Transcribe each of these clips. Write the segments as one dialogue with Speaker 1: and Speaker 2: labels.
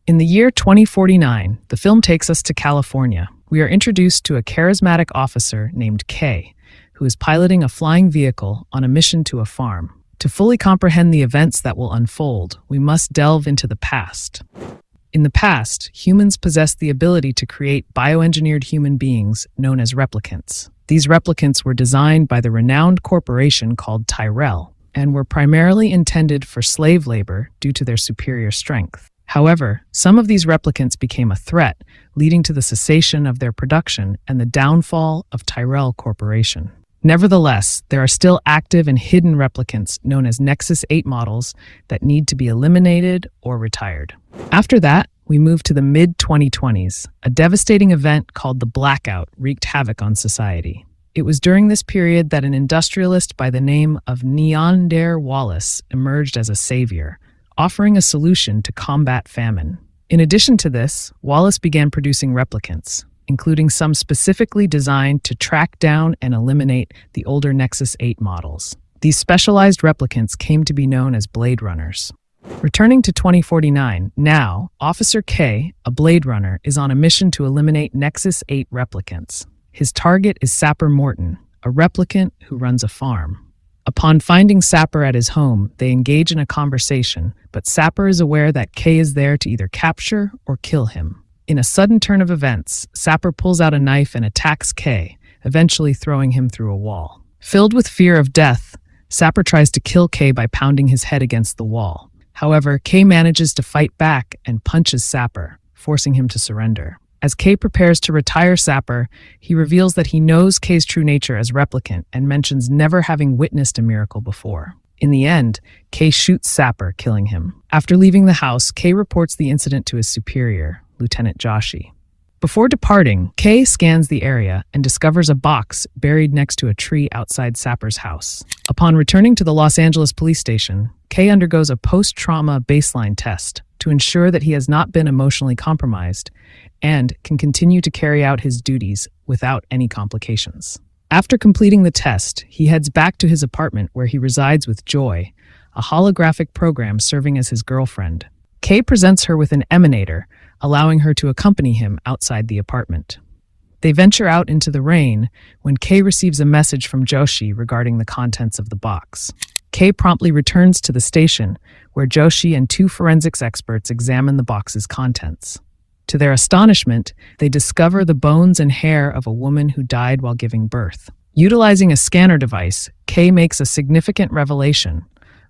Speaker 1: In the year 2049, the film takes us to California. We are introduced to a charismatic officer named Kay, who is piloting a flying vehicle on a mission to a farm. To fully comprehend the events that will unfold, we must delve into the past. In the past, humans possessed the ability to create bioengineered human beings known as replicants. These replicants were designed by the renowned corporation called Tyrell and were primarily intended for slave labor due to their superior strength. However, some of these replicants became a threat, leading to the cessation of their production and the downfall of Tyrell Corporation. Nevertheless, there are still active and hidden replicants known as Nexus 8 models that need to be eliminated or retired. After that, we move to the mid-2020s. A devastating event called the Blackout wreaked havoc on society. It was during this period that an industrialist by the name of Neander Wallace emerged as a savior, offering a solution to combat famine. In addition to this, Wallace began producing replicants, including some specifically designed to track down and eliminate the older Nexus 8 models. These specialized replicants came to be known as Blade Runners. Returning to 2049, now, Officer K, a Blade Runner, is on a mission to eliminate Nexus 8 replicants. His target is Sapper Morton, a replicant who runs a farm. Upon finding Sapper at his home, they engage in a conversation, but Sapper is aware that K is there to either capture or kill him. In a sudden turn of events, Sapper pulls out a knife and attacks K, eventually throwing him through a wall. Filled with fear of death, Sapper tries to kill K by pounding his head against the wall. However, K manages to fight back and punches Sapper, forcing him to surrender. As K prepares to retire Sapper, he reveals that he knows K's true nature as replicant and mentions never having witnessed a miracle before. In the end, K shoots Sapper, killing him. After leaving the house, K reports the incident to his superior, Lieutenant Joshi. Before departing, K scans the area and discovers a box buried next to a tree outside Sapper's house. Upon returning to the Los Angeles police station, K undergoes a post-trauma baseline test to ensure that he has not been emotionally compromised and can continue to carry out his duties without any complications. After completing the test, he heads back to his apartment where he resides with Joy, a holographic program serving as his girlfriend. K presents her with an emanator, allowing her to accompany him outside the apartment. They venture out into the rain when K receives a message from Joshi regarding the contents of the box. K promptly returns to the station, where Joshi and two forensics experts examine the box's contents. To their astonishment, they discover the bones and hair of a woman who died while giving birth. Utilizing a scanner device, K makes a significant revelation.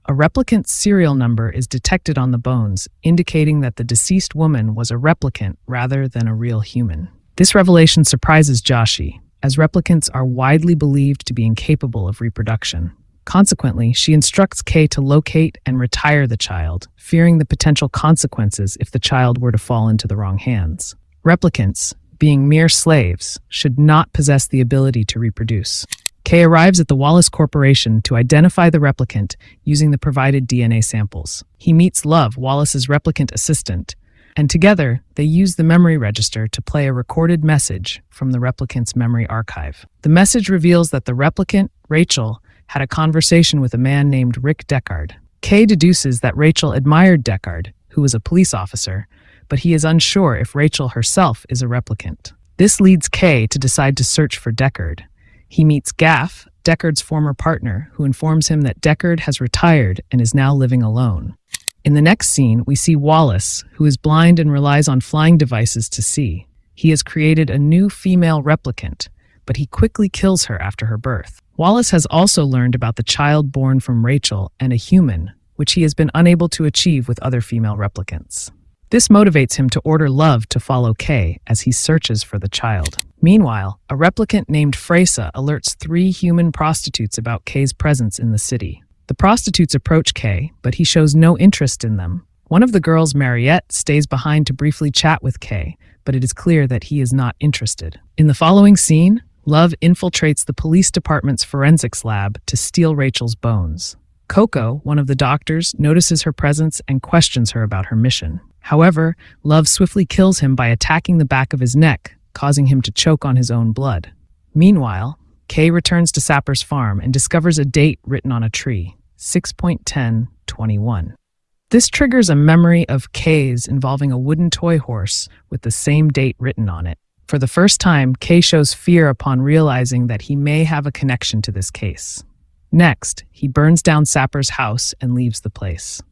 Speaker 1: A replicant's serial number is detected on the bones, indicating that the deceased woman was a replicant rather than a real human. This revelation surprises Joshi, as replicants are widely believed to be incapable of reproduction. Consequently, she instructs K to locate and retire the child, fearing the potential consequences if the child were to fall into the wrong hands. Replicants, being mere slaves, should not possess the ability to reproduce. K arrives at the Wallace Corporation to identify the replicant using the provided DNA samples. He meets Love, Wallace's replicant assistant, and together they use the memory register to play a recorded message from the replicant's memory archive. The message reveals that the replicant, Rachel, had a conversation with a man named Rick Deckard. K deduces that Rachel admired Deckard, who was a police officer, but he is unsure if Rachel herself is a replicant. This leads K to decide to search for Deckard. He meets Gaff, Deckard's former partner, who informs him that Deckard has retired and is now living alone. In the next scene, we see Wallace, who is blind and relies on flying devices to see. He has created a new female replicant, but he quickly kills her after her birth. Wallace has also learned about the child born from Rachel and a human, which he has been unable to achieve with other female replicants. This motivates him to order Love to follow K as he searches for the child. Meanwhile, a replicant named Freysa alerts 3 human prostitutes about K's presence in the city. The prostitutes approach K, but he shows no interest in them. One of the girls, Mariette, stays behind to briefly chat with K, but it is clear that he is not interested. In the following scene, Love infiltrates the police department's forensics lab to steal Rachel's bones. Coco, one of the doctors, notices her presence and questions her about her mission. However, Love swiftly kills him by attacking the back of his neck, causing him to choke on his own blood. Meanwhile, Kay returns to Sapper's farm and discovers a date written on a tree, 6.10/21. This triggers a memory of Kay's involving a wooden toy horse with the same date written on it. For the first time, Kay shows fear upon realizing that he may have a connection to this case. Next, he burns down Sapper's house and leaves the place.